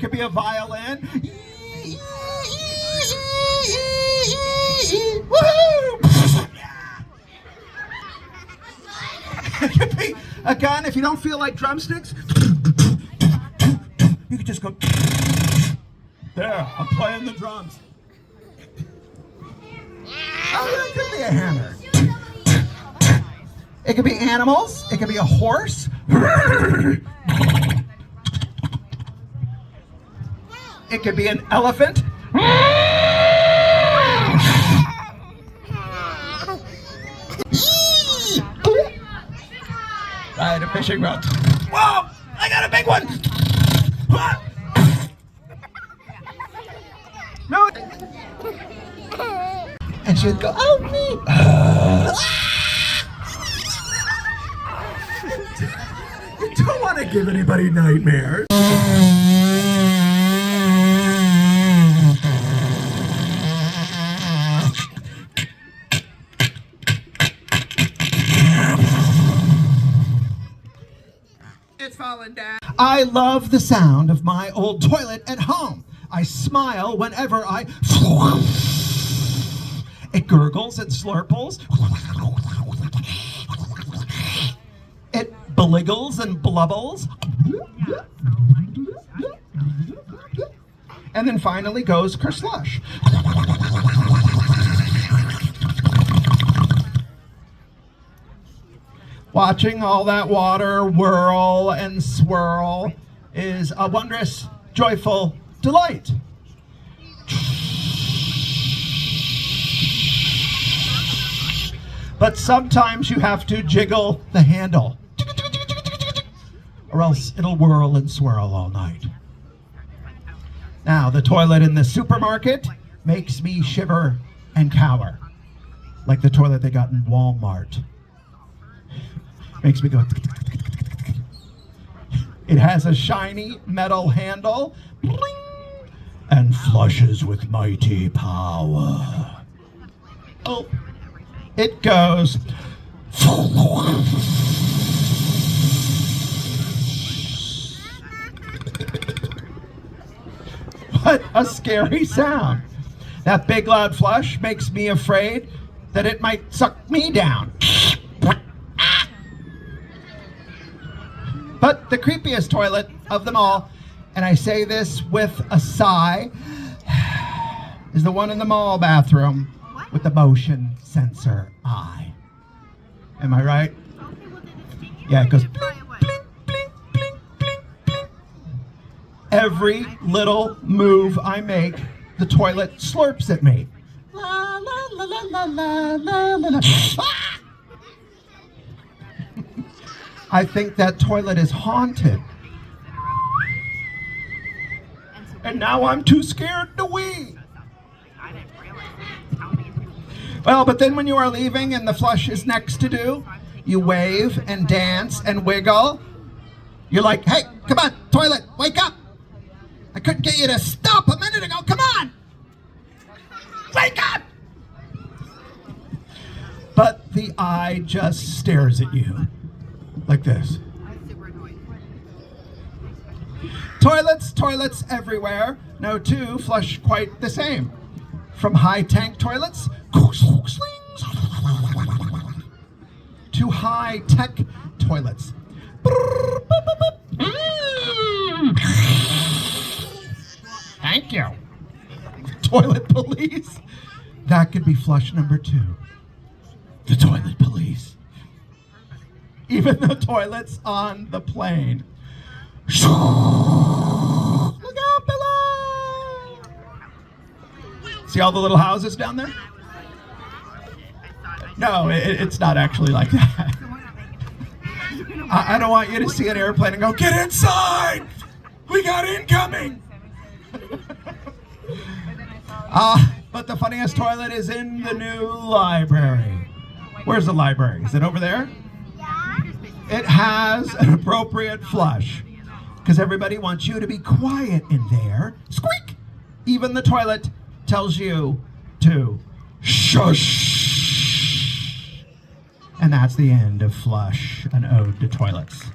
could be a violin. Woohoo! It could be a gun. If you don't feel like drumsticks, you could just go. There, I'm playing the drums. Oh, it could be a hammer. It could be animals. It could be a horse. It could be an elephant. Right, a fishing rod. Whoa! I got a big one! No! And she'd go, oh, me! You don't want to give anybody nightmares. It's falling down. I love the sound of my old toilet at home. I smile whenever I... It gurgles and slurples. It bliggles and blubbles. And then finally goes kerslush. Watching all that water whirl and swirl is a wondrous, joyful delight. But sometimes you have to jiggle the handle, or else it'll whirl and swirl all night. Now, the toilet in the supermarket makes me shiver and cower, like the toilet they got in Walmart. Makes me go. It has a shiny metal handle, bling, and flushes with mighty power. Oh, it goes. What a scary sound. That big loud flush makes me afraid that it might suck me down. But the creepiest toilet of them all, and I say this with a sigh, is the one in the mall bathroom with the motion sensor eye. Am I right? Yeah, it goes blink, blink, blink, blink, blink, blink. Every little move I make, the toilet slurps at me. La, la, la, la, la, la, la, la. Ah! I think that toilet is haunted. And now I'm too scared to wee. Well, but then when you are leaving and the flush is next to do, you wave and dance and wiggle. You're like, hey, come on, toilet, wake up. I couldn't get you to stop a minute ago. Come on. Wake up. But the eye just stares at you. Like this. Toilets everywhere. No two flush quite the same. From high tank toilets to high tech toilets. Thank you. Toilet police. That could be flush number 2. The toilet police. Even the toilets on the plane. Look out below! See all the little houses down there? No, it's not actually like that. I don't want you to see an airplane and go, get inside! We got incoming! But the funniest toilet is in the new library. Where's the library? Is it over there? It has an appropriate flush because everybody wants you to be quiet in there. Squeak! Even the toilet tells you to shush. And that's the end of Flush, an ode to toilets.